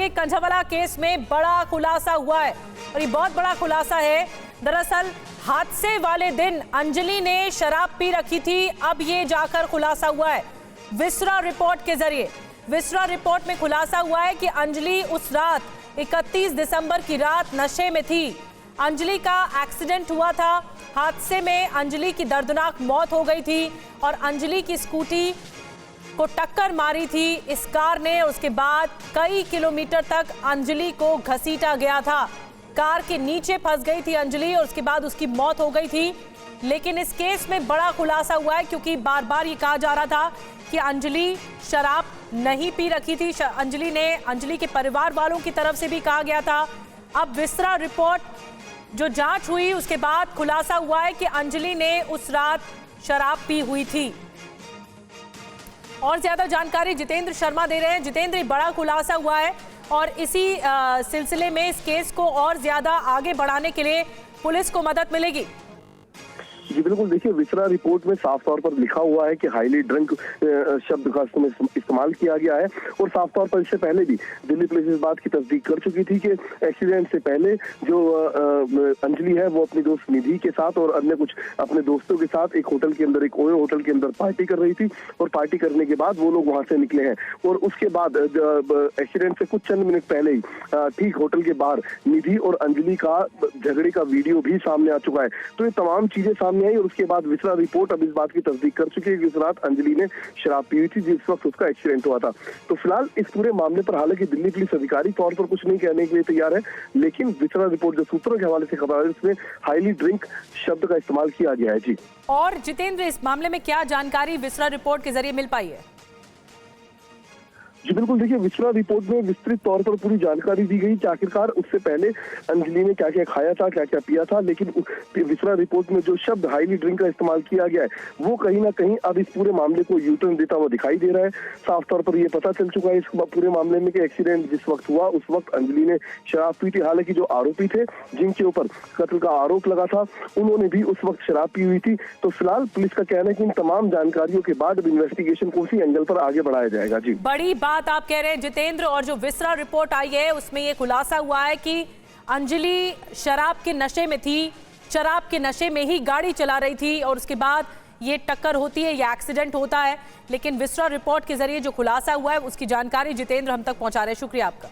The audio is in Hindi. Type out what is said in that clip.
के कंझावला केस में बड़ा खुलासा हुआ है और ये बहुत बड़ा खुलासा है। दरअसल हादसे वाले दिन अंजलि ने शराब पी रखी थी, अब ये जाकर खुलासा हुआ है विस्रा रिपोर्ट के जरिए। विस्रा रिपोर्ट में खुलासा हुआ है कि अंजलि उस रात 31 दिसंबर की रात नशे में थी। अंजलि का एक्सीडेंट हुआ था, हादसे में अंजलि की दर्दनाक मौत हो गई थी और अंजलि की स्कूटी को टक्कर मारी थी इस कार ने। उसके बाद कई किलोमीटर तक अंजलि को घसीटा गया था, कार के नीचे फंस गई थी अंजलि और उसके बाद उसकी मौत हो गई थी। लेकिन इस केस में बड़ा खुलासा हुआ है क्योंकि बार बार ये कहा जा रहा था कि अंजलि शराब नहीं पी रखी थी। अंजलि के परिवार वालों की तरफ से भी कहा गया था। अब विस्रा रिपोर्ट जो जांच हुई उसके बाद खुलासा हुआ है कि अंजलि ने उस रात शराब पी हुई थी। और ज्यादा जानकारी जितेंद्र शर्मा दे रहे हैं। जितेंद्र, बड़ा खुलासा हुआ है और इसी सिलसिले में इस केस को और ज्यादा आगे बढ़ाने के लिए पुलिस को मदद मिलेगी। जी बिल्कुल, देखिए विस्रा रिपोर्ट में साफ तौर पर लिखा हुआ है कि हाईली ड्रंक शब्द का इस्तेमाल किया गया है और साफ तौर पर इससे पहले भी दिल्ली पुलिस इस बात की तस्दीक कर चुकी थी कि एक्सीडेंट से पहले जो अंजलि है वो अपनी दोस्त निधि के साथ और अन्य कुछ अपने दोस्तों के साथ एक होटल के अंदर, एक ओयो होटल के अंदर पार्टी कर रही थी और पार्टी करने के बाद वो लोग वहां से निकले हैं और उसके बाद एक्सीडेंट से कुछ चंद मिनट पहले ही ठीक होटल के बाहर निधि और अंजलि का झगड़े का वीडियो भी सामने आ चुका है। तो ये तमाम चीजें सामने आई और उसके बाद विस्रा रिपोर्ट अब इस बात की तस्दीक कर चुकी है कि इस रात अंजलि ने शराब पी हुई थी जिस वक्त उसका एक्सीडेंट हुआ था। तो फिलहाल इस पूरे मामले पर हालांकि दिल्ली पुलिस अधिकारी तौर पर कुछ नहीं कहने के लिए तैयार है, लेकिन विस्रा रिपोर्ट जो सूत्रों के हवाले से खबर है उसमें हाईली ड्रिंक शब्द का इस्तेमाल किया गया है। जी और जितेंद्र, इस मामले में क्या जानकारी विस्रा रिपोर्ट के जरिए मिल पाई है? जी बिल्कुल, देखिए विस्रा रिपोर्ट में विस्तृत तौर पर पूरी जानकारी दी गई कि आखिरकार उससे पहले अंजलि ने क्या क्या खाया था, क्या क्या पिया था। लेकिन विस्रा रिपोर्ट में जो शब्द हाईली ड्रिंक का इस्तेमाल किया गया है वो कहीं ना कहीं अब इस पूरे मामले को यूटर्न देता हुआ दिखाई दे रहा है। साफ तौर पर यह पता चल चुका है इस पूरे मामले में कि एक्सीडेंट जिस वक्त हुआ उस वक्त अंजलि ने शराब पी थी। हालांकि जो आरोपी थे जिनके ऊपर कत्ल का आरोप लगा था उन्होंने भी उस वक्त शराब पी हुई थी। तो फिलहाल पुलिस का कहना है कि इन तमाम जानकारियों के बाद अब इन्वेस्टिगेशन को उसी एंगल पर आगे बढ़ाया जाएगा। जी बड़ी बात आप कह रहे हैं जितेंद्र, और जो विस्रा रिपोर्ट आई है उसमें यह खुलासा हुआ है कि अंजलि शराब के नशे में थी, शराब के नशे में ही गाड़ी चला रही थी और उसके बाद ये टक्कर होती है, ये एक्सीडेंट होता है। लेकिन विस्रा रिपोर्ट के जरिए जो खुलासा हुआ है उसकी जानकारी जितेंद्र हम तक पहुंचा रहे हैं। शुक्रिया आपका।